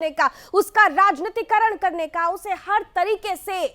का, उसका राजनीतिकरण करने का, उसे हर तरीके से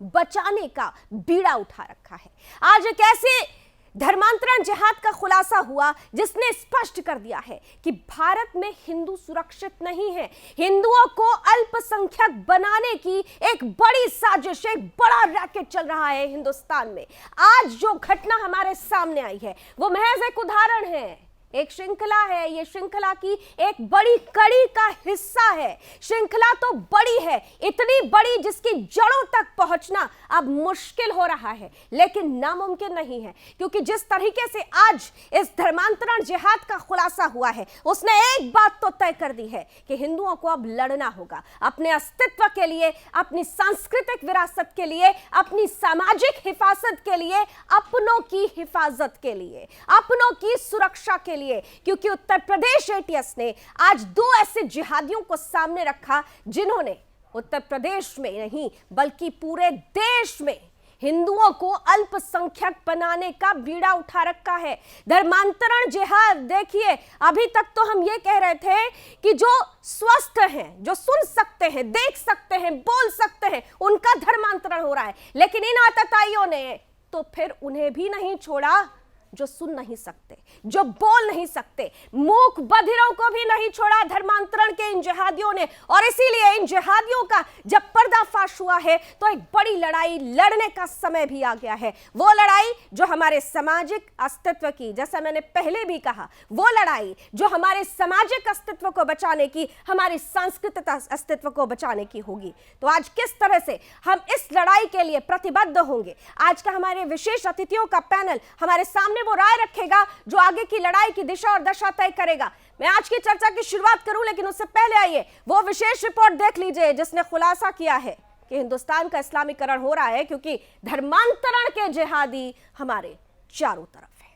बचाने का बीड़ा उठा रखा है। आज एक ऐसे धर्मांतरण जिहाद का खुलासा हुआ जिसने स्पष्ट कर दिया है कि भारत में हिंदू सुरक्षित नहीं है। हिंदुओं को अल्पसंख्यक बनाने की एक बड़ी साजिश, एक बड़ा रैकेट चल रहा है हिंदुस्तान में। आज जो घटना हमारे सामने आई है वो महज एक उदाहरण है, एक श्रृंखला है। ये श्रृंखला की एक बड़ी कड़ी का हिस्सा है। श्रृंखला तो बड़ी है, इतनी बड़ी जिसकी जड़ों तक पहुंचना अब मुश्किल हो रहा है, लेकिन नामुमकिन नहीं है, क्योंकि जिस तरीके से आज इस धर्मांतरण जिहाद का खुलासा हुआ है उसने एक बात तो तय कर दी है कि हिंदुओं को अब लड़ना होगा अपने अस्तित्व के लिए, अपनी सांस्कृतिक विरासत के लिए, अपनी सामाजिक हिफाजत के लिए, अपनों की हिफाजत के लिए, अपनों की सुरक्षा के लिए। क्योंकि उत्तर प्रदेश एटीएस ने आज दो ऐसे जिहादियों को सामने रखा जिन्होंने उत्तर प्रदेश में नहीं बल्कि पूरे देश में हिंदुओं को अल्पसंख्यक बनाने का बीड़ा उठा रखा है। धर्मांतरण जिहाद, देखिए अभी तक तो हम ये कह रहे थे कि जो स्वस्थ हैं, जो सुन सकते हैं, देख सकते हैं, बोल सकते हैं, उनका धर्मांतरण हो रहा है, लेकिन इन आतताइयों ने तो फिर उन्हें भी नहीं छोड़ा जो सुन नहीं सकते, जो बोल नहीं सकते, मूक बधिरों को भी नहीं छोड़ा धर्मांतरण के इन जिहादियों ने। और इसीलिए इन जिहादियों का जब पर्दाफाश हुआ है तो एक बड़ी लड़ाई लड़ने का समय भी आ गया है। वो लड़ाई जो हमारे सामाजिक अस्तित्व की, जैसा मैंने पहले भी कहा, वो लड़ाई जो हमारे सामाजिक अस्तित्व को बचाने की, हमारी सांस्कृतिक अस्तित्व को बचाने की होगी। तो आज किस तरह से हम इस लड़ाई के लिए प्रतिबद्ध होंगे, आज का हमारे विशेष अतिथियों का पैनल हमारे सामने वो राय रखेगा जो आगे की लड़ाई की दिशा और दशा तय करेगा। मैं आज की चर्चा की शुरुआत करूं, लेकिन उससे पहले आइए वो विशेष रिपोर्ट देख लीजिए जिसने खुलासा किया है कि हिंदुस्तान का इस्लामीकरण हो रहा है क्योंकि धर्मांतरण के जिहादी हमारे चारों तरफ है।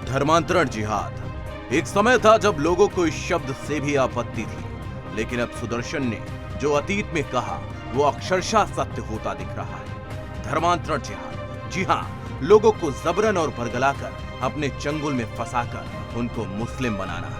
धर्मांतरण जिहाद एक समय था जब लोगों को इस शब्द से भी आपत्ति थी, लेकिन अब सुदर्शन ने जो अतीत में कहा वो अक्षरशः सत्य होता दिख रहा है। धर्मांतरण जिहाद, जी हाँ, लोगों को जबरन और बरगलाकर अपने चंगुल में फंसाकर उनको मुस्लिम बनाना।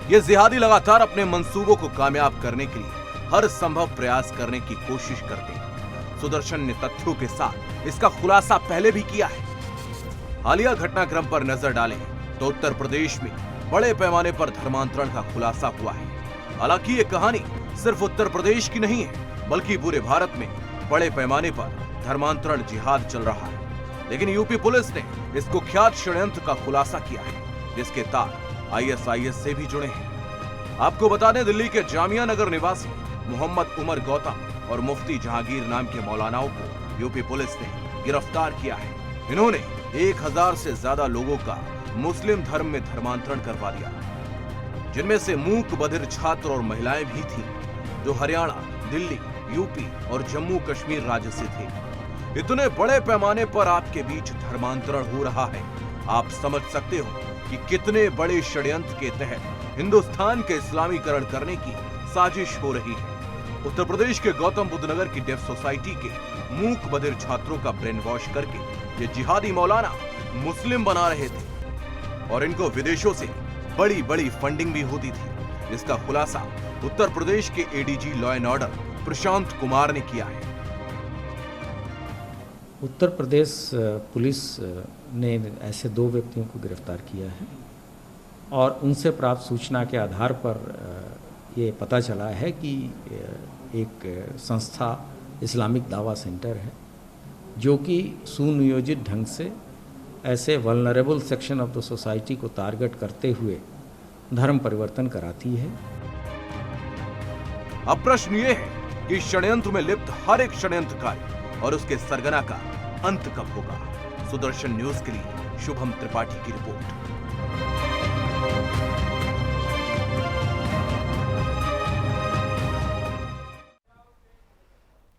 ये जिहादी लगातार अपने मंसूबों को कामयाब करने के लिए हर संभव प्रयास करने की कोशिश करते हैं। सुदर्शन ने तथ्यों के साथ इसका खुलासा पहले भी किया है। हालिया घटनाक्रम पर नजर डालें तो उत्तर प्रदेश में बड़े पैमाने पर धर्मांतरण का खुलासा हुआ है। हालांकि ये कहानी सिर्फ उत्तर प्रदेश की नहीं है, बल्कि पूरे भारत में बड़े पैमाने पर धर्मांतरण जिहाद चल रहा है। लेकिन यूपी पुलिस ने इस कुख्यात षड्यंत्र का खुलासा किया है, जिसके तार आईएसआईएस से भी जुड़े हैं। आपको बता दें, दिल्ली के जामिया नगर निवासी मोहम्मद उमर गौतम और मुफ्ती जहांगीर नाम के मौलानाओं को यूपी पुलिस ने गिरफ्तार किया है। इन्होंने 1000 से ज्यादा लोगों का मुस्लिम धर्म में धर्मांतरण करवा दिया, जिनमें से मूक बधिर छात्र और महिलाएं भी थी जो हरियाणा, दिल्ली, यूपी और जम्मू कश्मीर राज्य से थे। इतने बड़े पैमाने पर आपके बीच धर्मांतरण हो रहा है, आप समझ सकते हो कि कितने बड़े षड्यंत्र के तहत हिंदुस्तान के इस्लामीकरण करने की साजिश हो रही है। उत्तर प्रदेश के गौतम बुद्ध नगर की डेफ सोसाइटी के मूक बधिर छात्रों का ब्रेन वॉश करके ये जिहादी मौलाना मुस्लिम बना रहे थे और इनको विदेशों से बड़ी बड़ी फंडिंग भी होती थी। इसका खुलासा उत्तर प्रदेश के ADG law and order Prashant Kumar ने किया है। उत्तर प्रदेश पुलिस ने ऐसे 2 व्यक्तियों को गिरफ्तार किया है और उनसे प्राप्त सूचना के आधार पर ये पता चला है कि एक संस्था इस्लामिक दावा सेंटर है जो कि सुनियोजित ढंग से ऐसे vulnerable section of the society को टारगेट करते हुए धर्म परिवर्तन कराती है। अब प्रश्न ये है कि षड्यंत्र में लिप्त हर एक षड्यंत्रकारी और उसके सरगना का अंत कब होगा। सुदर्शन न्यूज के लिए शुभम त्रिपाठी की रिपोर्ट।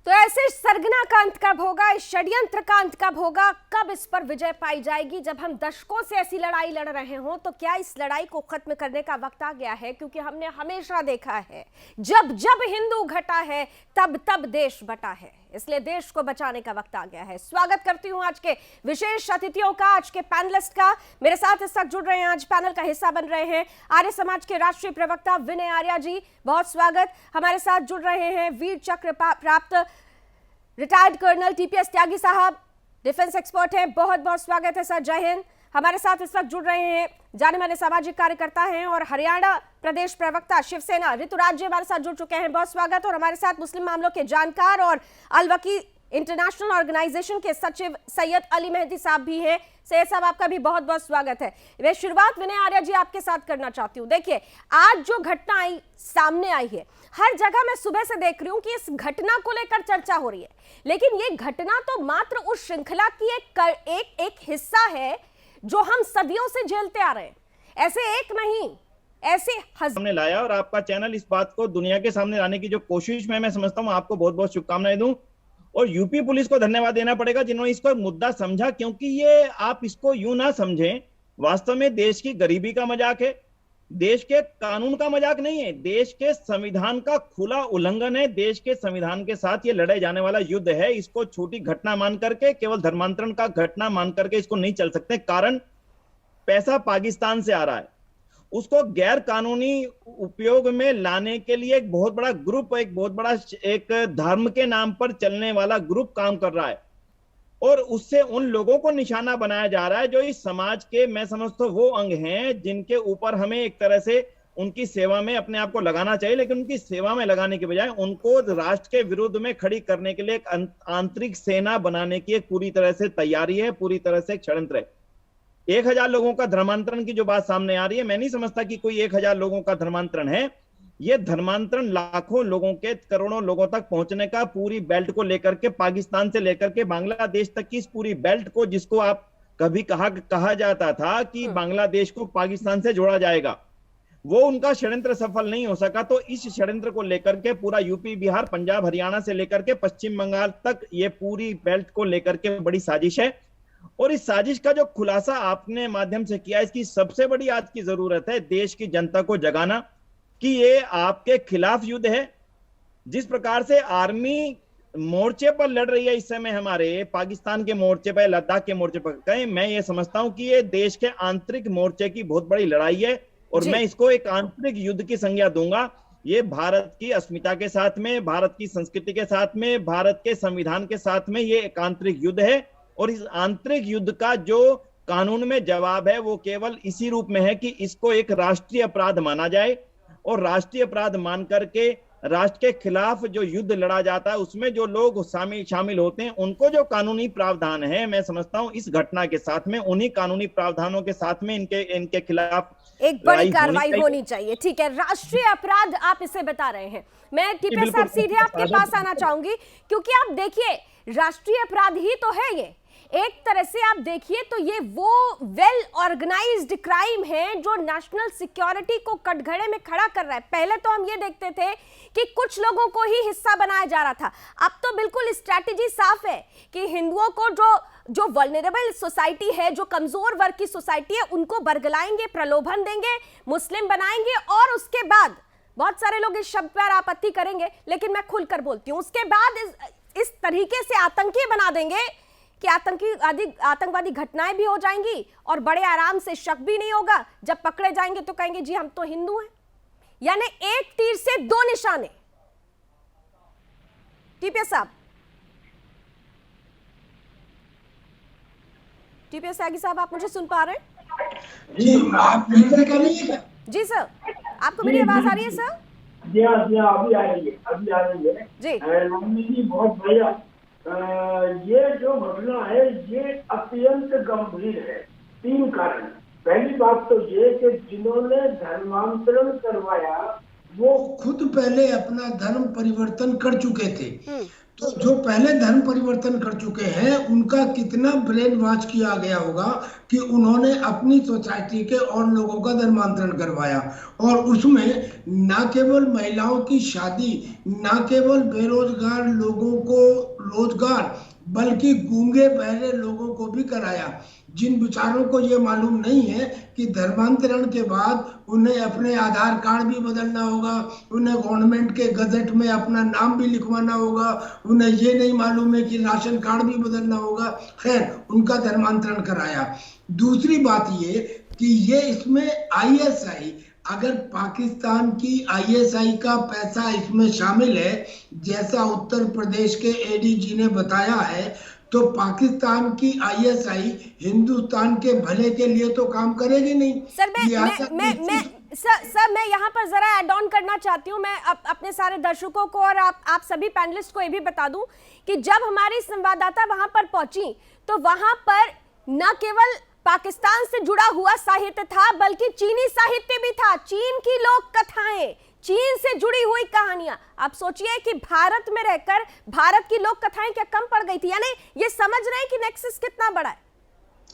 तो ऐसे इस सरगना का अंत कब होगा, इस षड्यंत्र का अंत कब होगा, कब इस पर विजय पाई जाएगी? जब हम दशकों से ऐसी लड़ाई लड़ रहे हों तो क्या इस लड़ाई को खत्म करने का वक्त आ गया है? क्योंकि हमने हमेशा देखा है जब जब हिंदू घटा है तब तब देश बटा है, इसलिए देश को बचाने का वक्त आ गया है। स्वागत करती हूं आज के विशेष अतिथियों का, आज के पैनलिस्ट का। मेरे साथ इस वक्त जुड़ रहे हैं, आज पैनल का हिस्सा बन रहे हैं आर्य समाज के राष्ट्रीय प्रवक्ता विनय आर्या जी, बहुत स्वागत। हमारे साथ जुड़ रहे हैं वीर चक्र प्राप्त रिटायर्ड कर्नल टीपीएस त्यागी साहब, डिफेंस एक्सपर्ट हैं, बहुत बहुत स्वागत है सर, जय हिंद। हमारे साथ इस वक्त जुड़ रहे हैं जाने माने सामाजिक कार्यकर्ता हैं और हरियाणा प्रदेश प्रवक्ता शिवसेना ऋतुराज जी हमारे साथ जुड़ चुके हैं, बहुत स्वागत। और हमारे साथ मुस्लिम मामलों के जानकार और अलवकी इंटरनेशनल ऑर्गेनाइजेशन के सचिव सैयद अली मेहदी साहब भी हैं। सैयद साहब आपका भी बहुत बहुत स्वागत है। मैं शुरुआत विनय आर्या जी आपके साथ करना चाहती हूँ। देखिए, आज जो घटना सामने आई है, हर जगह मैं सुबह से देख रही हूँ कि इस घटना को लेकर चर्चा हो रही है, लेकिन ये घटना तो मात्र उस श्रृंखला की एक हिस्सा है जो हम सदियों से झेलते आ रहे हैं। ऐसे एक नहीं, ऐसे हमने लाया और आपका चैनल इस बात को दुनिया के सामने लाने की जो कोशिश में मैं समझता हूँ, आपको बहुत बहुत शुभकामनाएं दूं। और यूपी पुलिस को धन्यवाद देना पड़ेगा जिन्होंने इसको मुद्दा समझा, क्योंकि ये आप इसको यूं ना समझें, वास्तव में देश की गरीबी का मजाक है, देश के कानून का मजाक नहीं है, देश के संविधान का खुला उल्लंघन है, देश के संविधान के साथ ये लड़े जाने वाला युद्ध है। इसको छोटी घटना मान करके, केवल धर्मांतरण का घटना मान करके इसको नहीं चल सकते। कारण पैसा पाकिस्तान से आ रहा है, उसको गैर कानूनी उपयोग में लाने के लिए एक बहुत बड़ा ग्रुप, एक बहुत बड़ा एक धर्म के नाम पर चलने वाला ग्रुप काम कर रहा है और उससे उन लोगों को निशाना बनाया जा रहा है जो इस समाज के, मैं समझता हूं, वो अंग हैं जिनके ऊपर हमें एक तरह से उनकी सेवा में अपने आप को लगाना चाहिए, लेकिन उनकी सेवा में लगाने के बजाय उनको राष्ट्र के विरुद्ध में खड़ी करने के लिए एक आंतरिक सेना बनाने की एक पूरी तरह से तैयारी है, पूरी तरह से एक षड्यंत्र है। 1000 लोगों का धर्मांतरण की जो बात सामने आ रही है, मैं नहीं समझता कि कोई 1000 लोगों का धर्मांतरण है। ये धर्मांतरण लाखों लोगों के, करोड़ों लोगों तक पहुंचने का, पूरी बेल्ट को लेकर के, पाकिस्तान से लेकर के बांग्लादेश तक की इस पूरी बेल्ट को, जिसको आप कभी कहा जाता था कि बांग्लादेश को पाकिस्तान से जोड़ा जाएगा, वो उनका षड्यंत्र सफल नहीं हो सका। तो इस षड्यंत्र को लेकर के पूरा यूपी, बिहार, पंजाब, हरियाणा से लेकर के पश्चिम बंगाल तक ये पूरी बेल्ट को लेकर के बड़ी साजिश है। और इस साजिश का जो खुलासा आपने माध्यम से किया, इसकी सबसे बड़ी आज की जरूरत है देश की जनता को जगाना कि ये आपके खिलाफ युद्ध है। जिस प्रकार से आर्मी मोर्चे पर लड़ रही है इस समय, हमारे पाकिस्तान के मोर्चे पर, लद्दाख के मोर्चे पर कहें, मैं ये समझता हूं कि ये देश के आंतरिक मोर्चे की बहुत बड़ी लड़ाई है और मैं इसको एक आंतरिक युद्ध की संज्ञा दूंगा। ये भारत की अस्मिता के साथ में, भारत की संस्कृति के साथ में, भारत के संविधान के साथ में ये एक आंतरिक युद्ध है। और इस आंतरिक युद्ध का जो कानून में जवाब है वो केवल इसी रूप में है कि इसको एक राष्ट्रीय अपराध माना जाए और राष्ट्रीय अपराध मान करके राष्ट्र के खिलाफ जो युद्ध लड़ा जाता है उसमें जो लोग शामिल होते हैं उनको जो कानूनी प्रावधान है, मैं समझता हूं इस घटना के साथ में उन्हीं कानूनी प्रावधानों के साथ में इनके खिलाफ एक बड़ी कार्रवाई होनी चाहिए। ठीक है, राष्ट्रीय अपराध आप इसे बता रहे हैं। मैं टीपीएस साहब सीधे आपके पास आना चाहूंगी, क्योंकि आप देखिए राष्ट्रीय अपराध ही तो है ये। एक तरह से आप देखिए तो ये वो वेल ऑर्गेनाइज्ड क्राइम है जो नेशनल सिक्योरिटी को कटघरे में खड़ा कर रहा है। पहले तो हम ये देखते थे कि कुछ लोगों को ही हिस्सा बनाया जा रहा था, अब तो बिल्कुल स्ट्रैटेजी साफ है कि हिंदुओं को जो वल्नरेबल सोसाइटी है, जो कमजोर वर्ग की सोसाइटी है, उनको बरगलाएंगे, प्रलोभन देंगे, मुस्लिम बनाएंगे और उसके बाद बहुत सारे लोग इस शब्द पर आपत्ति करेंगे, लेकिन मैं खुलकर बोलती हूँ, उसके बाद इस तरीके से आतंकी बना देंगे कि आतंकवादी घटनाएं भी हो जाएंगी और बड़े आराम से शक भी नहीं होगा। जब पकड़े जाएंगे तो कहेंगे जी हम तो हिंदू हैं। यानी एक तीर से दो निशाने। टीपीएस साहब, टीपीएस त्यागी साहब, आप मुझे सुन पा रहे हैं? जी, आप मेरे कर रही है? जी सर, आपको मेरी आवाज आ रही है सर? जी हाँ, अभी आ रही है जी। बहुत बढ़िया। ये जो घटना है ये अत्यंत गंभीर है, 3 कारण। पहली बात तो ये कि जिन्होंने धर्मांतरण करवाया वो खुद पहले अपना धर्म परिवर्तन कर चुके थे, तो जो पहले धर्म परिवर्तन कर चुके हैं उनका कितना ब्रेन वॉश किया गया होगा कि उन्होंने अपनी सोसाइटी के और लोगों का धर्मांतरण करवाया। और उसमें न केवल महिलाओं की शादी, न केवल बेरोजगार लोगों को रोजगार बल्कि गूंगे बहरे लोगों को भी कराया, जिन बेचारों को ये मालूम नहीं है कि धर्मांतरण के बाद उन्हें अपने आधार कार्ड भी बदलना होगा, उन्हें गवर्नमेंट के गजट में अपना नाम भी लिखवाना होगा, उन्हें ये नहीं मालूम है कि राशन कार्ड भी बदलना होगा। खैर, उनका धर्मांतरण कराया। दूसरी बात ये कि ये इसमें ISI, अगर पाकिस्तान की ISI का पैसा इसमें शामिल है, जैसा उत्तर प्रदेश के ADG ने बताया है, तो पाकिस्तान की ISI हिंदुस्तान के भले के लिए तो काम करेगी नहीं। सर मैं यहाँ पर जरा ऐड ऑन करना चाहती हूँ। मैं अपने सारे दर्शकों को और आप सभी पैनलिस्ट को ये भी बता दूं कि जब हमारी संवाददाता वहां पर पहुंची तो वहां पर न केवल पाकिस्तान से जुड़ा हुआ साहित्य था बल्कि चीनी साहित्य भी था, चीन की लोक कथाएं, चीन से जुड़ी हुई कहानियां। आप सोचिए कि भारत में रहकर भारत की लोक कथाएं क्या कम पड़ गई थी? यानी ये समझ रहे हैं कि नेक्सस कितना बड़ा है।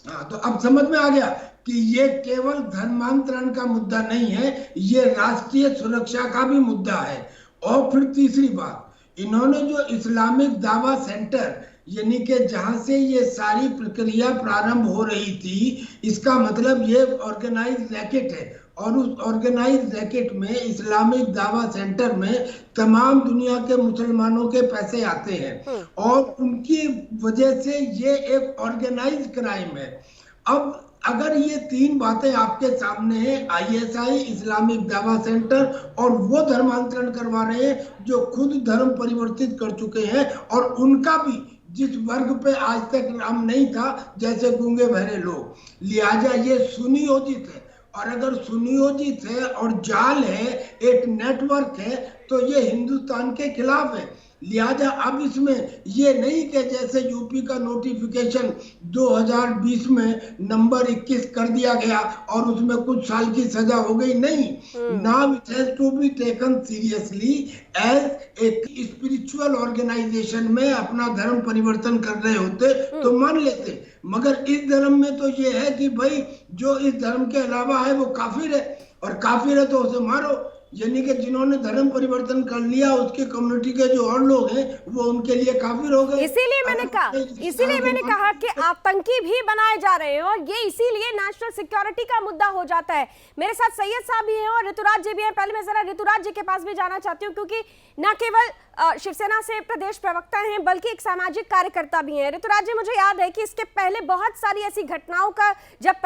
हाँ, तो अब समझ में आ गया कि ये केवल धर्मांतरण का मुद्दा नहीं है, ये राष्ट्रीय सुरक्षा का भी मुद्दा है। और फिर तीसरी बात, इन्होंने जो इस्लामिक दावा सेंटर, यानी कि जहां से ये सारी प्रक्रिया प्रारंभ हो रही थी, इसका मतलब ये ऑर्गेनाइज रैकेट है। और उस ऑर्गेनाइज रैकेट में, इस्लामिक दावा सेंटर में तमाम दुनिया के मुसलमानों के पैसे आते हैं और उनकी वजह से ये एक ऑर्गेनाइज क्राइम है। अब अगर ये तीन बातें आपके सामने हैं, ISI, इस्लामिक दावा सेंटर और वो धर्मांतरण करवा रहे हैं जो खुद धर्म परिवर्तित कर चुके हैं, और उनका भी जिस वर्ग पे आज तक नाम नहीं था, जैसे गूंगे बहरे लोग, लिहाजा ये सुनियोजित है। और अगर सुनियोजित है और जाल है, एक नेटवर्क है, तो ये हिंदुस्तान के खिलाफ है। लिहाजा अब इसमें ये नहीं कि जैसे यूपी का नोटिफिकेशन 2020 में नंबर 21 कर दिया गया और उसमें कुछ साल की सजा हो गई, नहीं। Now it has to be taken seriously as a spiritual organisation में अपना धर्म परिवर्तन कर रहे होते तो मान लेते, मगर इस धर्म में तो ये है कि भाई जो इस धर्म के अलावा है वो काफिर है, और काफिर है तो उसे मारो। यानी कि जिन्होंने धर्म परिवर्तन कर लिया, उसके कम्युनिटी के जो और लोग हैं वो उनके लिए काफिर हो गए। इसीलिए मैंने कहा कि आतंकी भी बनाए जा रहे हैं, और ये इसीलिए नेशनल सिक्योरिटी का मुद्दा हो जाता है। मेरे साथ सैयद साहब भी हैं और ऋतुराज जी भी हैं। पहले मैं जरा ऋतुराज जी के पास भी जाना चाहती हूँ, क्योंकि न केवल शिवसेना से प्रदेश प्रवक्ता हैं बल्कि एक सामाजिक कार्यकर्ता भी हैं। ऋतुराज जी, मुझे याद है कि इसके पहले बहुत सारी ऐसी घटनाओं का जब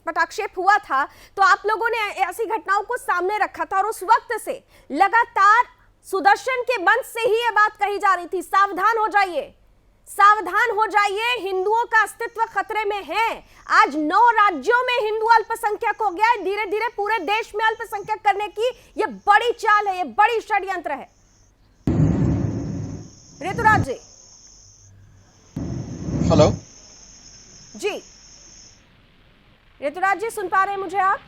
पटाक्षेप हुआ था तो आप लोगों ने ऐसी घटनाओं को सामने रखा था, और उस वक्त से लगातार सुदर्शन के मंच से ही ये बात कही जा रही थी, सावधान हो जाइए, सावधान हो जाइए, हिंदुओं का अस्तित्व खतरे में है। आज 9 राज्यों में हिंदू अल्पसंख्यक हो गया है। धीरे धीरे पूरे देश में अल्पसंख्यक करने की ये बड़ी चाल है, ये बड़ी षड्यंत्र है। ऋतुराज जी। हेलो जी, ऋतुराज जी सुन पा रहे हैं मुझे आप?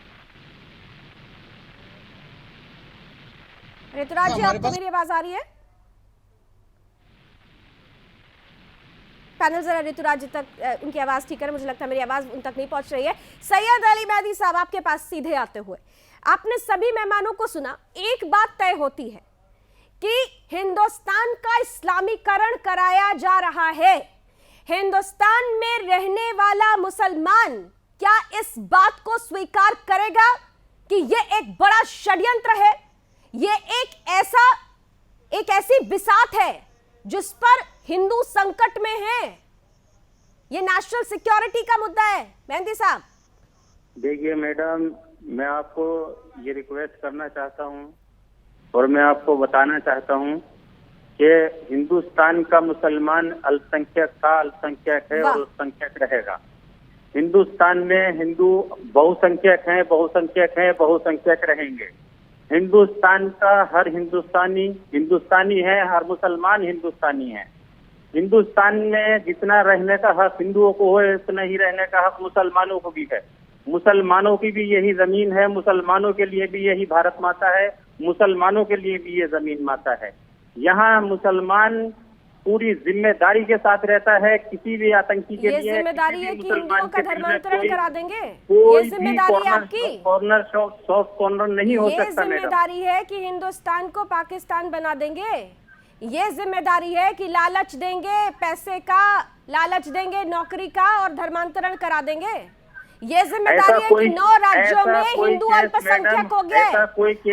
ऋतुराज जी, आपको मेरी आवाज आ रही है? पैनल जरा ऋतुराज जी तक उनकी आवाज ठीक है, मुझे लगता है मेरी आवाज उन तक नहीं पहुंच रही है। सैयद अली मेहदी साहब, आपके पास सीधे आते हुए, आपने सभी मेहमानों को सुना। एक बात तय होती है कि हिंदुस्तान का इस्लामीकरण कराया जा रहा है। हिंदुस्तान में रहने वाला मुसलमान क्या इस बात को स्वीकार करेगा कि यह एक बड़ा षड्यंत्र है? ये एक ऐसी बिसात है जिस पर हिंदू संकट में है। ये नेशनल सिक्योरिटी का मुद्दा है। मेहंदी साहब, देखिए मैडम, मैं आपको ये रिक्वेस्ट करना चाहता हूँ और मैं आपको बताना चाहता हूँ कि हिंदुस्तान का मुसलमान अल्पसंख्यक था, अल्पसंख्यक है और अल्पसंख्यक रहेगा। हिंदुस्तान में हिंदू बहुसंख्यक हैं, बहुसंख्यक हैं, बहुसंख्यक रहेंगे। हिंदुस्तान का हर हिंदुस्तानी हिंदुस्तानी है, हर मुसलमान हिंदुस्तानी है। हिंदुस्तान में जितना रहने का हक हिंदुओं को है, उतना ही रहने का हक मुसलमानों को भी है। मुसलमानों की भी यही जमीन है, मुसलमानों के लिए भी यही भारत माता है, मुसलमानों के लिए भी ये जमीन माता है। यहाँ मुसलमान पूरी जिम्मेदारी के साथ रहता है। किसी भी आतंकी के लिए जिम्मेदारी है कि हिंदुओं का धर्मांतरण करा देंगे, कोई ये जिम्मेदारी है आपकी। कॉर्नर सॉफ्ट कॉर्नर नहीं हो सकता। ये जिम्मेदारी है कि हिंदुस्तान को पाकिस्तान बना देंगे, ये जिम्मेदारी है कि लालच देंगे पैसे का, लालच देंगे नौकरी का और धर्मांतरण करा देंगे। ये जिम्मेदारी है कि 9 राज्यों में हिंदू अल्पसंख्यक हो गए।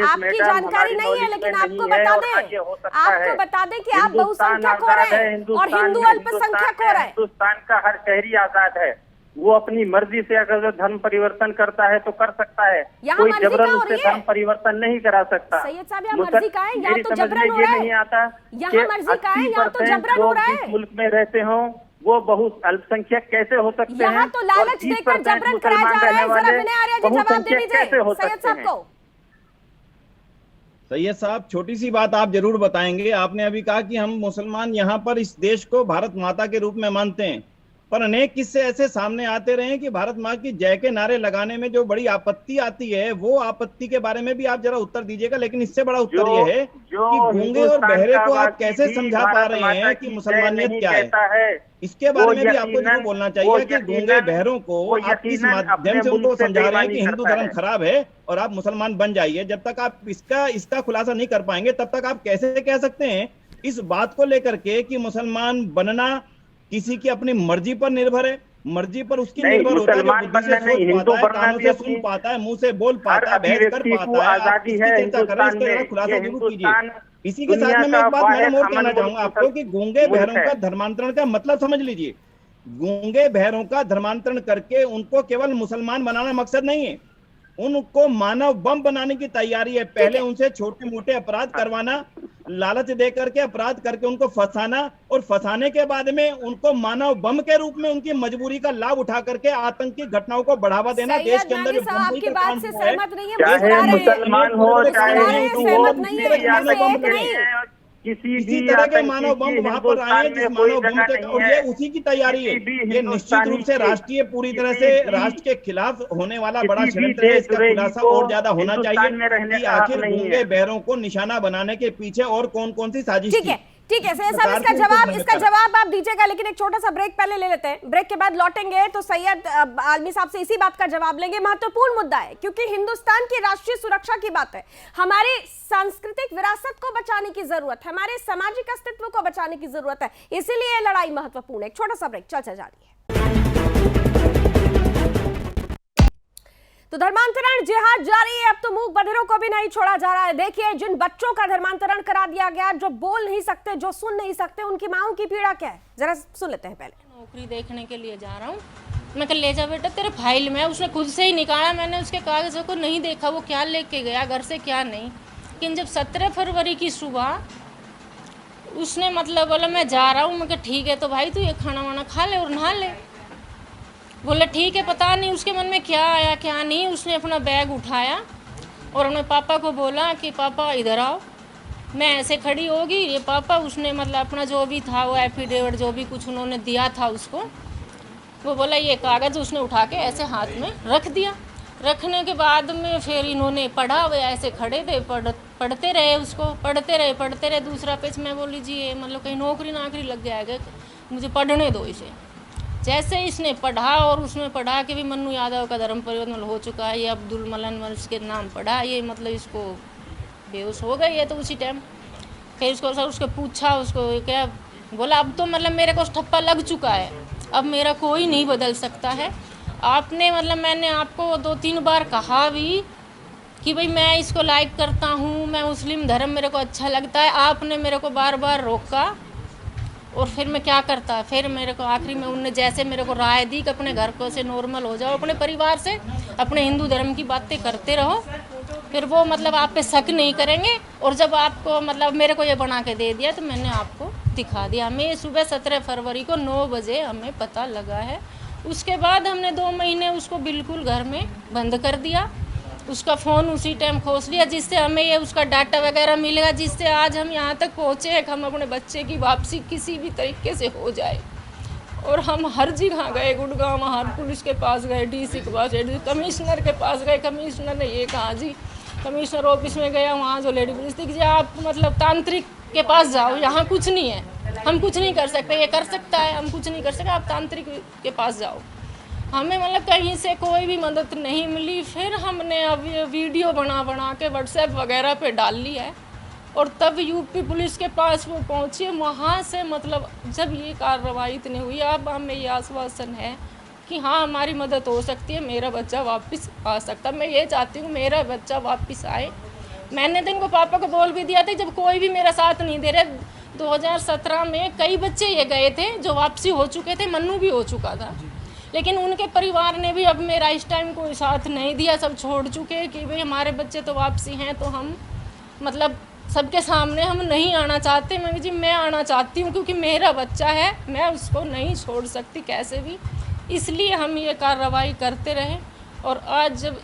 आपकी जानकारी नहीं है, लेकिन आपको बता दें कि आप बहुसंख्यक हो रहे हैं और हिंदू अल्पसंख्यक हो रहे हैं। हिंदुस्तान का हर शहरी आजाद है, वो अपनी मर्जी से अगर धर्म परिवर्तन करता है तो कर सकता है, कोई जबरन उससे धर्म परिवर्तन नहीं करा सकता। सैयद साहब, यहाँ मर्जी का है, यहाँ तो जबरन हो रहा है। नहीं आता यहाँ मर्जी का है, यहाँ तो जबरन हो रहा है। मुल्क में रहते हो वो बहुत अल्पसंख्यक कैसे हो सकते हैं? यहाँ तो लालच देकर जबरन कराया जा रहा है। जरा विनय आर्य जी जवाब दे दीजिए सैयद साहब को। सैयद साहब, छोटी सी बात आप जरूर बताएंगे। आपने अभी कहा कि हम मुसलमान यहाँ पर इस देश को भारत माता के रूप में मानते हैं, पर अनेक किस्से ऐसे सामने आते रहे हैं कि भारत माँ की जय के नारे लगाने में जो बड़ी आपत्ति आती है, वो आपत्ति के बारे में भी आप जरा उत्तर दीजिएगा। लेकिन इससे बड़ा उत्तर ये है कि गूंगे और बहरे को आप कैसे समझा पा रहे हैं कि मुसलमानियत क्या है? इसके बारे में भी आपको जरूर बोलना चाहिए कि गूंगे बहरों को आप किस माध्यम से उनको समझा रहे हैं कि हिंदू धर्म खराब है और आप मुसलमान बन जाइए। जब तक आप इसका खुलासा नहीं कर पाएंगे, तब तक आप कैसे कह सकते हैं इस बात को लेकर के कि मुसलमान बनना किसी की अपनी मर्जी पर निर्भर है? मर्जी पर उसकी निर्भर होता है, जो बुद्धि से सोच पाता है, कानों से सुन पाता है, मुंह से बोल पाता है, बहस कर पाता है। आप इसकी चर्चा करें, इसका खुलासा जरूर कीजिए। इसी के साथ में मैं एक बात मैडम और कहना चाहूंगा आपको कि गूंगे बहरों का धर्मांतरण का मतलब समझ लीजिए। गूंगे बहरों का धर्मांतरण करके उनको केवल मुसलमान बनाना मकसद नहीं है, उनको मानव बम बनाने की तैयारी है। पहले उनसे छोटे मोटे अपराध करवाना, लालच दे करके अपराध करके उनको फंसाना, और फंसाने के बाद में उनको मानव बम के रूप में उनकी मजबूरी का लाभ उठा करके आतंकी घटनाओं को बढ़ावा देना। देश के अंदर आपकी बात से सहमत नहीं है, चाहे मुसलमान हो चाहे हिंदू हो, किसी तरह के मानव बम वहां पर आए जिस मानव बम के, और ये उसी की तैयारी है। ये निश्चित रूप से राष्ट्रीय पूरी तरह से राष्ट्र के खिलाफ होने वाला बड़ा षड्यंत्र है। इसका खुलासा और ज्यादा होना चाहिए कि आखिर गूंगे बहरों को निशाना बनाने के पीछे और कौन कौन सी साजिश थी। ठीक है सैयद साहब, इसका जवाब आप दीजिएगा, लेकिन एक छोटा सा ब्रेक पहले ले लेते हैं। ब्रेक के बाद लौटेंगे तो सैयद आलमी साहब से इसी बात का जवाब लेंगे। महत्वपूर्ण मुद्दा है क्योंकि हिंदुस्तान की राष्ट्रीय सुरक्षा की बात है, हमारी सांस्कृतिक विरासत को बचाने की जरूरत है, हमारे सामाजिक अस्तित्व को बचाने की जरूरत है, इसीलिए लड़ाई महत्वपूर्ण है। एक छोटा सा ब्रेक, चर्चा जारी है। तो धर्मांतरण जिहाद जारी है, अब तो मूक बधिरों को भी नहीं छोड़ा जा रहा है। देखिए, जिन बच्चों का धर्मांतरण करा दिया गया, जो बोल नहीं सकते, जो सुन नहीं सकते, उनकी माओं की पीड़ा क्या है, जरा सुन लेते हैं पहले। नौकरी देखने के लिए जा रहा हूँ, मैं कल ले जा बेटा तेरे फाइल में, उसने खुद से ही निकाला, मैंने उसके कागजों को नहीं देखा वो क्या लेके गया घर से क्या नहीं। लेकिन जब 17 फरवरी की सुबह उसने मतलब बोला मैं जा रहा हूँ, मैं कहा ठीक है तो भाई तू ये खाना वाना खा ले और नहा ले। बोला ठीक है, पता नहीं उसके मन में क्या आया क्या नहीं, उसने अपना बैग उठाया और अपने पापा को बोला कि पापा इधर आओ। मैं ऐसे खड़ी होगी, ये पापा उसने मतलब अपना जो भी था वो एफिडेविट जो भी कुछ उन्होंने दिया था उसको, वो बोला ये कागज़, उसने उठा के ऐसे हाथ में रख दिया। रखने के बाद में फिर इन्होंने पढ़ा, वे ऐसे खड़े थे, पढ़ते रहे उसको, पढ़ते रहे। दूसरा पेज मैं बोली जी ये मतलब कहीं नौकरी लग जाएगा, मुझे पढ़ने दो इसे। जैसे इसने पढ़ा और उसमें पढ़ा कि भी मन्नू यादव का धर्म परिवर्तन हो चुका है, ये अब्दुल मलन वंश के नाम पढ़ा, ये मतलब इसको बेहोश हो गई है। तो उसी टाइम फिर उसको पूछा, उसको क्या बोला, अब तो मतलब मेरे को ठप्पा लग चुका है, अब मेरा कोई नहीं बदल सकता है। आपने मतलब मैंने आपको 2-3 बार कहा भी कि भाई मैं इसको लाइक करता हूँ, मैं मुस्लिम धर्म मेरे को अच्छा लगता है, आपने मेरे को बार बार रोका और फिर मैं क्या करता। फिर मेरे को आखिरी में उनने जैसे मेरे को राय दी कि अपने घर को से नॉर्मल हो जाओ, अपने परिवार से अपने हिंदू धर्म की बातें करते रहो, फिर वो मतलब आप पे शक नहीं करेंगे। और जब आपको मतलब मेरे को ये बना के दे दिया तो मैंने आपको दिखा दिया। हमें सुबह 17 फरवरी को 9 बजे हमें पता लगा है। उसके बाद हमने 2 महीने उसको बिल्कुल घर में बंद कर दिया, उसका फ़ोन उसी टाइम खोस लिया, जिससे हमें ये उसका डाटा वगैरह मिलेगा, जिससे आज हम यहाँ तक पहुँचे हैं कि हम अपने बच्चे की वापसी किसी भी तरीके से हो जाए। और हम हर जगह गए, गुड़गांव हर पुलिस के पास गए, डीसी के पास गए, कमिश्नर के पास गए, कमिश्नर ने ये कहा जी, कमिश्नर ऑफिस में गया, वहाँ जो लेडी पुलिस थी कि आप मतलब तांत्रिक के पास जाओ, यहाँ कुछ नहीं है, हम कुछ नहीं कर सकते, ये कर सकता है, हम कुछ नहीं कर सकते, आप तांत्रिक के पास जाओ। हमें मतलब कहीं से कोई भी मदद नहीं मिली। फिर हमने अब वीडियो बना के व्हाट्सएप वगैरह पे डाल ली है और तब यूपी पुलिस के पास वो पहुंची। वहाँ से मतलब जब ये कार्रवाई इतनी हुई, अब हमें ये आश्वासन है कि हाँ हमारी मदद हो सकती है, मेरा बच्चा वापस आ सकता है। मैं ये चाहती हूँ मेरा बच्चा वापस आए। मैंने तो इनको पापा को बोल भी दिया था, जब कोई भी मेरा साथ नहीं दे रहे। 2017 में कई बच्चे ये गए थे जो वापसी हो चुके थे, मन्नू भी हो चुका था, लेकिन उनके परिवार ने भी अब मेरा इस टाइम कोई साथ नहीं दिया। सब छोड़ चुके कि भाई हमारे बच्चे तो वापसी हैं, तो हम मतलब सबके सामने हम नहीं आना चाहते। मैं जी मैं आना चाहती हूँ क्योंकि मेरा बच्चा है, मैं उसको नहीं छोड़ सकती कैसे भी, इसलिए हम ये कार्रवाई करते रहे। और आज जब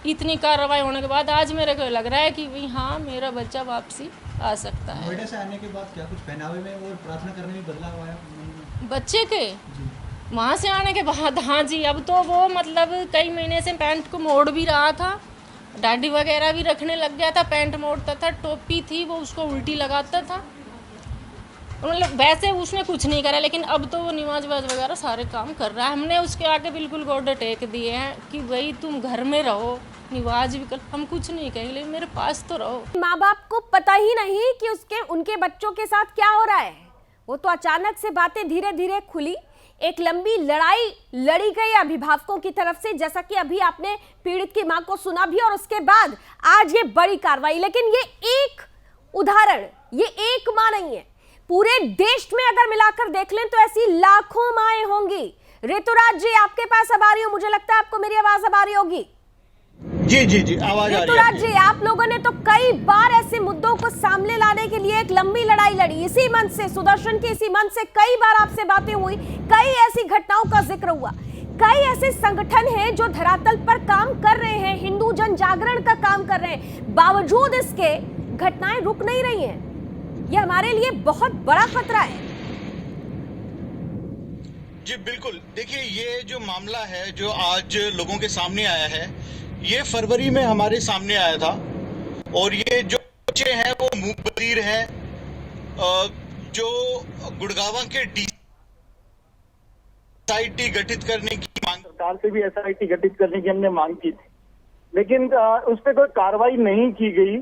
इतनी कार्रवाई होने के बाद आज मेरे को लग रहा है कि भाई हाँ मेरा बच्चा वापसी आ सकता है। नोएडा से आने के बाद क्या कुछ पहनावे में और प्रार्थना करने में बदलाव आया बच्चे के? वहाँ से आने के बाद हाँ जी, अब तो वो मतलब कई महीने से पैंट को मोड़ भी रहा था, डांडी वगैरह भी रखने लग गया था, पैंट मोड़ता था, टोपी थी वो उसको उल्टी लगाता था। मतलब वैसे उसने कुछ नहीं करा, लेकिन अब तो वो नमाज वगैरह सारे काम कर रहा है। हमने उसके आगे बिल्कुल गोडे टेक दिए हैं कि भाई तुम घर में रहो, निवाज भी कर, हम कुछ नहीं कहेंगे लेकिन मेरे पास तो रहो। माँ बाप को पता ही नहीं कि उनके बच्चों के साथ क्या हो रहा है। वो तो अचानक से बातें धीरे धीरे खुली। एक लंबी लड़ाई लड़ी गई अभिभावकों की तरफ से, जैसा कि अभी आपने पीड़ित की मां को सुना भी, और उसके बाद आज ये बड़ी कार्रवाई। लेकिन ये एक उदाहरण, ये एक मां नहीं है, पूरे देश में अगर मिलाकर देख लें तो ऐसी लाखों माएं होंगी। ऋतुराज जी आपके पास अब आ रही हो, मुझे लगता है आपको मेरी आवाज अब आ रही होगी। जी आवाज आ रही है। ऋतुराज जी, आप लोगों ने तो कई बार ऐसे मुद्दों को सामने लाने के लिए एक लंबी लड़ाई लड़ी, इसी मंच से, सुदर्शन के इसी मंच से कई बार आपसे बातें हुई, कई ऐसी घटनाओं का जिक्र हुआ। कई ऐसे संगठन हैं जो धरातल पर काम कर रहे हैं, हिंदू जन जागरण का काम कर रहे हैं, बावजूद इसके घटनाएं रुक नहीं रही हैं। यह हमारे लिए बहुत बड़ा खतरा है। जी बिल्कुल, देखिए ये जो मामला है जो आज लोगों के सामने आया है, ये फरवरी में हमारे सामने आया था। और ये जो बच्चे हैं वो मूक बधिर हैं, जो गुड़गांव के एसआईटी गठित करने की मांग, सरकार से भी एसआईटी गठित करने की हमने मांग की थी, लेकिन उस पर कोई कार्रवाई नहीं की गई।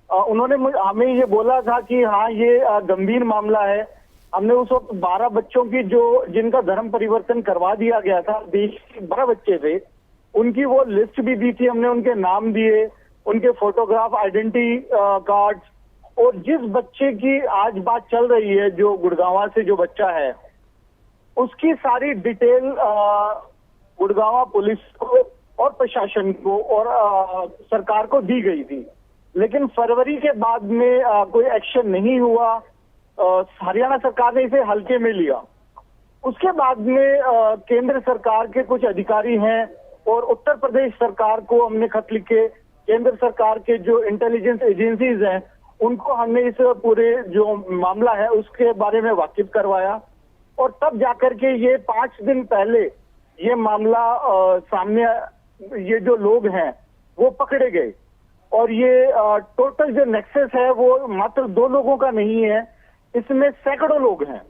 उन्होंने हमें ये बोला था कि हाँ ये गंभीर मामला है। हमने उस वक्त 12 बच्चों की जिनका धर्म परिवर्तन करवा दिया गया था, देश के 12 बच्चे थे, उनकी वो लिस्ट भी दी थी हमने, उनके नाम दिए, उनके फोटोग्राफ, आइडेंटिटी कार्ड। और जिस बच्चे की आज बात चल रही है, जो गुड़गांव से जो बच्चा है, उसकी सारी डिटेल गुड़गांव पुलिस को और प्रशासन को और सरकार को दी गई थी। लेकिन फरवरी के बाद में कोई एक्शन नहीं हुआ। हरियाणा सरकार ने इसे हल्के में लिया। उसके बाद में केंद्र सरकार के कुछ अधिकारी हैं और उत्तर प्रदेश सरकार को हमने खत लिखे, केंद्र सरकार के जो इंटेलिजेंस एजेंसीज हैं उनको हमने इस पूरे जो मामला है उसके बारे में वाकिफ करवाया। और तब जाकर के ये 5 दिन पहले ये मामला सामने, ये जो लोग हैं वो पकड़े गए। और ये टोटल जो नेक्सस है वो मात्र 2 लोगों का नहीं है, इसमें सैकड़ों लोग हैं।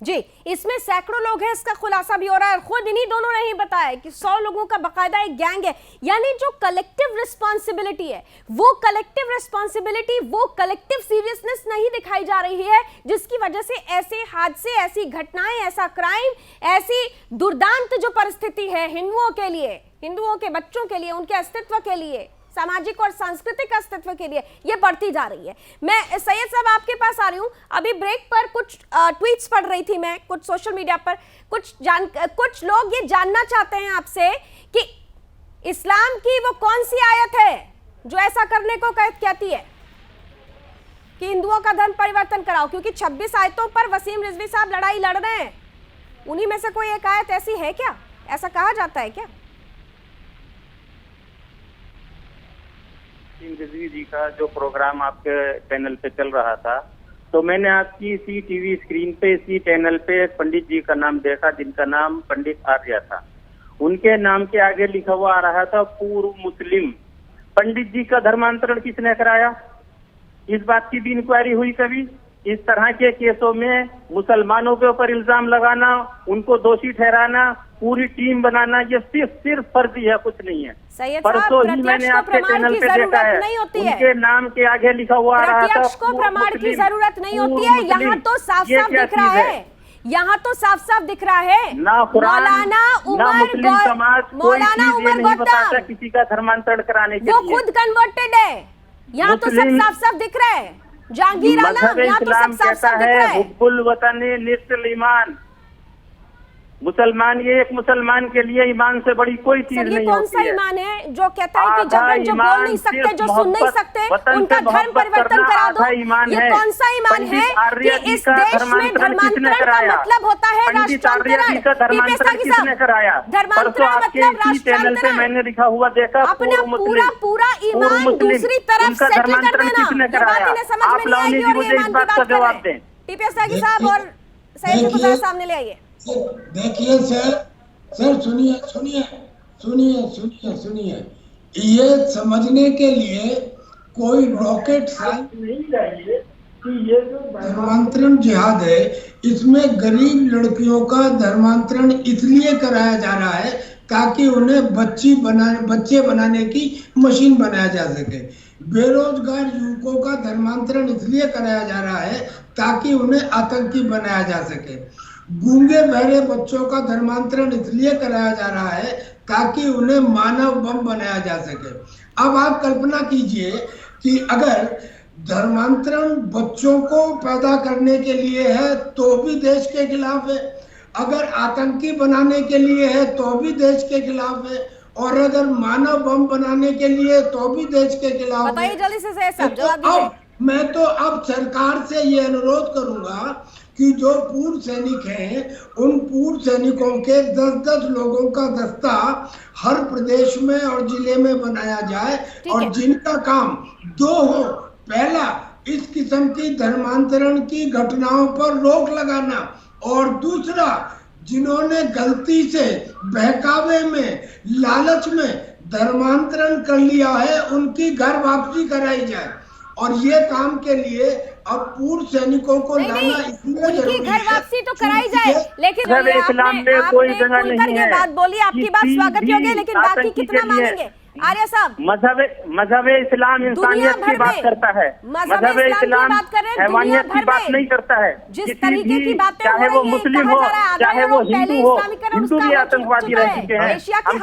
जी, इसमें सैकड़ों लोग हैं, इसका खुलासा भी हो रहा है। खुद इन्हीं दोनों ने ही बताया कि 100 लोगों का बकायदा एक गैंग है। यानी जो कलेक्टिव रिस्पॉन्सिबिलिटी है, वो कलेक्टिव रिस्पॉन्सिबिलिटी, वो कलेक्टिव सीरियसनेस नहीं दिखाई जा रही है, जिसकी वजह से ऐसे हादसे, ऐसी घटनाएं, ऐसा क्राइम, ऐसी दुर्दांत जो परिस्थिति है हिंदुओं के लिए, हिंदुओं के बच्चों के लिए, उनके अस्तित्व के लिए, सामाजिक और सांस्कृतिक अस्तित्व के लिए ये बढ़ती जा रही है। मैं सैयद साहब आपके पास आ रही हूँ। अभी ब्रेक पर कुछ ट्वीट्स पढ़ रही थी मैं, कुछ सोशल मीडिया पर कुछ लोग ये जानना चाहते हैं आपसे कि इस्लाम की वो कौन सी आयत है जो ऐसा करने को कहती है कि हिंदुओं का धर्म परिवर्तन कराओ, क्योंकि 26 आयतों पर वसीम रिजवी साहब लड़ाई लड़ रहे हैं। उन्हीं में से कोई एक आयत ऐसी है क्या? ऐसा कहा जाता है क्या? रिजवी जी का जो प्रोग्राम आपके चैनल पे चल रहा था, तो मैंने आपकी इसी टीवी स्क्रीन पे, इसी चैनल पे एक पंडित जी का नाम देखा, जिनका नाम पंडित आर्या था। उनके नाम के आगे लिखा हुआ आ रहा था पूर्व मुस्लिम। पंडित जी का धर्मांतरण किसने कराया? इस बात की भी इंक्वायरी हुई कभी? इस तरह के केसों में मुसलमानों के ऊपर इल्जाम लगाना, उनको दोषी ठहराना, पूरी टीम बनाना ये सिर्फ फर्जी है, कुछ नहीं है। सैयद परसों साहब, ही मैंने प्रत्यक्ष को आपके प्रमाण चैनल की पे देखा जरूरत है, नहीं होती है। उनके नाम के आगे लिखा हुआ रहा था प्रत्यक्ष को प्रमाण की जरूरत नहीं होती है। यहाँ तो साफ साफ दिख रहा है, यहाँ तो साफ साफ दिख रहा है। ना कुरान मौलाना ना मुस्लिम समाज कोई चीज ये नहीं बताता किसी का धर्मांतरण कराने के वो लिए। खुद कन्वर्टेड है, यहाँ तो सब साफ साफ दिख रहा है। जहांगीर आलम, यहाँ तो सब साफ साफ दिख रहा है। हुब्बुल वतनी निस्फुल ईमान, मुसलमान, ये एक मुसलमान के लिए ईमान से बड़ी कोई चीज नहीं होती है। कौन सा ईमान है जो कहता है कि जब जो बोल नहीं सकते, जो सुन नहीं सकते, उनका धर्म परिवर्तन करा दो? ये कौन सा ईमान है कि इस देश में धर्मांतरण का मतलब होता है राष्ट्रांतरण? धर्मांतरण मतलब राष्ट्रांतरण। मैंने लिखा हुआ देखा, अपना पूरा ईमान दूसरी तरफ सेटल कर देना, समझ में नहीं आएगी। और ये ईमान की बात कर रहे हैं। टीपीएस साहब और सैयद को जरा सामने ले आइए। देखिए सर सुनिए, ये समझने के लिए कोई रॉकेट साइंस नहीं चाहिए कि ये जो धर्मांतरण जिहाद है, इसमें गरीब लड़कियों का धर्मांतरण इसलिए कराया जा रहा है ताकि उन्हें बच्चे बनाने की मशीन बनाया जा सके। बेरोजगार युवकों का धर्मांतरण इसलिए कराया जा रहा है ताकि उन्हें आतंकी बनाया जा सके। गूंगे बहरे बच्चों का धर्मांतरण इसलिए कराया जा रहा है ताकि उन्हें मानव बम बनाया जा सके। अब आप कल्पना कीजिए कि अगर धर्मांतरण बच्चों को पैदा करने के लिए है तो भी देश के खिलाफ है, अगर आतंकी बनाने के लिए है तो भी देश के खिलाफ है, और अगर मानव बम बनाने के लिए तो भी देश के खिलाफ है। बताइए जल्दी से सब जवाब तो दीजिए। मैं तो अब सरकार से ये अनुरोध करूंगा कि जो पूर्व सैनिक हैं, उन पूर्व सैनिकों के 10-10 लोगों का दस्ता हर प्रदेश में और जिले में बनाया जाए, और जिनका काम दो हो। पहला, इस किस्म की धर्मांतरण की घटनाओं पर रोक लगाना, और दूसरा, जिन्होंने गलती से बहकावे में, लालच में धर्मांतरण कर लिया है, उनकी घर वापसी कराई जाए। और ये काम के लिए अब पूर्व सैनिकों को लाना इसलिए उनकी घर वापसी तो कराई जाए, लेकिन आपने कोई जगह नहीं है। बात बोली, आपकी बात स्वागत योग्य, लेकिन बाकी कितना मानेंगे? आर्य साहब, मजहब इस्लाम इंसानियत की बात करता है, मजहब इस्लाम हैवानियत की बात नहीं करता है। जिस तरीके की बातें चाहे वो मुस्लिम हो, चाहे वो हिंदू हो, हिंदू भी आतंकवादी रह चुके हैं। हम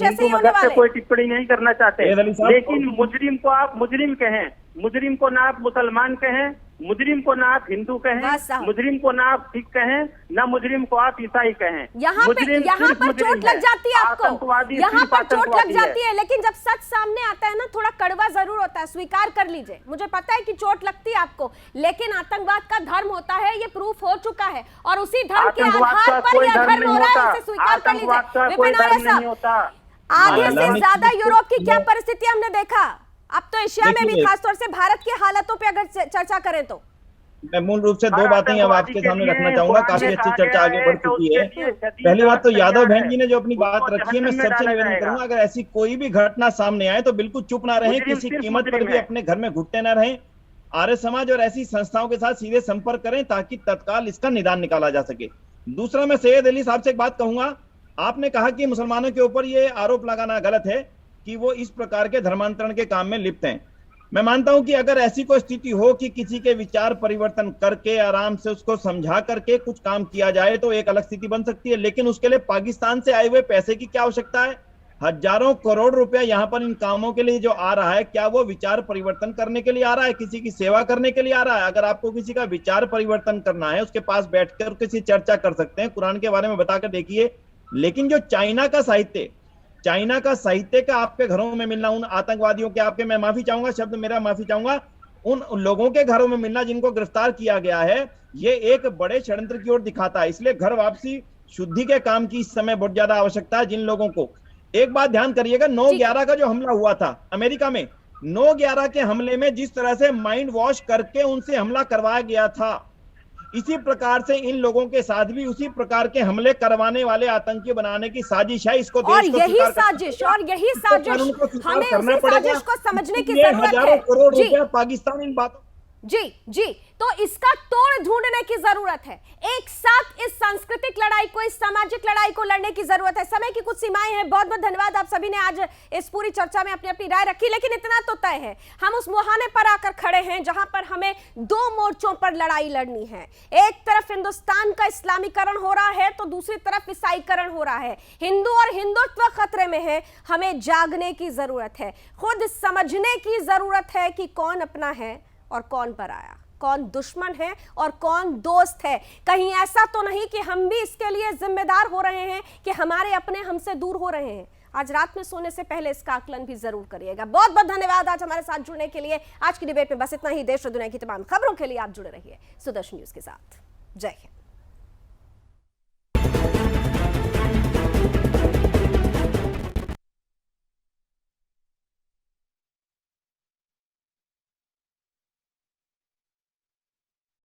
हिंदू मजहब से कोई टिप्पणी नहीं करना चाहते, लेकिन मुजरिम को आप मुजरिम कहें, मुजरिम को ना आप मुसलमान कहें, मुजरिम को ना आप हिंदू कहें, मुजरिम को ना आप सिख कहें, ना मुजरिम को आप ईसाई कहें। यहाँ पर चोट लग जाती है आपको, यहाँ पर चोट लग जाती है, लेकिन जब सच सामने आता है ना, थोड़ा कड़वा जरूर होता है, स्वीकार कर लीजिए। मुझे पता है कि चोट लगती है आपको, लेकिन आतंकवाद का धर्म होता है, ये प्रूफ हो चुका है, और उसी धर्म के आधार पर यह धर्म हो रहा है, इसे स्वीकार कर लीजिए। विपिन आर्य साहब, आधे से ज्यादा यूरोप की क्या परिस्थिति हमने देखा, अब तो एशिया में भी, खासतौर से भारत की हालातों पे अगर चर्चा करें तो मैं मूल रूप से दो बातें अब आपके सामने रखना चाहूंगा। काफी अच्छी चर्चा आगे बढ़ चुकी है। पहली बात तो यादव बहन जी ने जो अपनी बात रखी है, मैं सबसे निवेदन करूंगा, अगर ऐसी कोई भी घटना सामने आए तो बिल्कुल चुप ना रहें, किसी कीमत पर भी अपने घर में घुटते ना रहें। आर्य समाज और ऐसी संस्थाओं के साथ सीधे संपर्क करें ताकि तत्काल इसका निदान निकाला जा सके। दूसरा, मैं सैयद अली साहब से एक बात कहूंगा। आपने कहा कि मुसलमानों के ऊपर ये आरोप लगाना गलत है कि वो इस प्रकार के धर्मांतरण के काम में लिप्त हैं। मैं मानता हूं कि अगर ऐसी कोई स्थिति हो कि किसी के विचार परिवर्तन करके, आराम से उसको समझा करके कुछ काम किया जाए तो एक अलग स्थिति बन सकती है, लेकिन उसके लिए पाकिस्तान से आए हुए पैसे की क्या आवश्यकता है? हजारों करोड़ रुपया यहाँ पर इन कामों के लिए जो आ रहा है, क्या वो विचार परिवर्तन करने के लिए आ रहा है, किसी की सेवा करने के लिए आ रहा है? अगर आपको किसी का विचार परिवर्तन करना है, उसके पास बैठकर किसी चर्चा कर सकते हैं, कुरान के बारे में बताकर देखिए। लेकिन जो चाइना का साहित्य का आपके घरों में मिलना, उन आतंकवादियों के, आपके, मैं माफी चाहूंगा, शब्द मेरा माफी चाहूंगा, उन लोगों के घरों में मिलना जिनको गिरफ्तार किया गया है, ये एक बड़े षड्यंत्र की ओर दिखाता है। इसलिए घर वापसी शुद्धि के काम की इस समय बहुत ज्यादा आवश्यकता है। जिन लोगों को, एक बात ध्यान करिएगा, 9/11 का जो हमला हुआ था अमेरिका में, 9/11 के हमले में जिस तरह से माइंड वॉश करके उनसे हमला करवाया गया था, इसी प्रकार से इन लोगों के साथ भी उसी प्रकार के हमले करवाने वाले आतंकी बनाने की साजिश है। इसको और यही साजिश हमें उसी साजिश को समझने की जरूरत है। हजारों करोड़ रुपया पाकिस्तान इन बातों जी, तो इसका तोड़ ढूंढने की जरूरत है। एक साथ इस सांस्कृतिक लड़ाई को, इस सामाजिक लड़ाई को लड़ने की जरूरत है। समय की कुछ सीमाएं हैं। बहुत बहुत धन्यवाद, आप सभी ने आज इस पूरी चर्चा में अपनी अपनी राय रखी। लेकिन इतना तो तय है, हम उस मुहाने पर आकर खड़े हैं जहां पर हमें दो मोर्चों पर लड़ाई लड़नी है। एक तरफ हिंदुस्तान का इस्लामीकरण हो रहा है तो दूसरी तरफ ईसाईकरण हो रहा है। हिंदू और हिंदुत्व खतरे में है। हमें जागने की जरूरत है, खुद समझने की जरूरत है कि कौन अपना है और कौन पराया, कौन दुश्मन है और कौन दोस्त है। कहीं ऐसा तो नहीं कि हम भी इसके लिए जिम्मेदार हो रहे हैं कि हमारे अपने हमसे दूर हो रहे हैं। आज रात में सोने से पहले इसका आकलन भी जरूर करिएगा। बहुत बहुत धन्यवाद आज हमारे साथ जुड़ने के लिए। आज की डिबेट में बस इतना ही। देश और दुनिया की तमाम खबरों के लिए आप जुड़े रहिए सुदर्शन न्यूज के साथ। जय हिंद।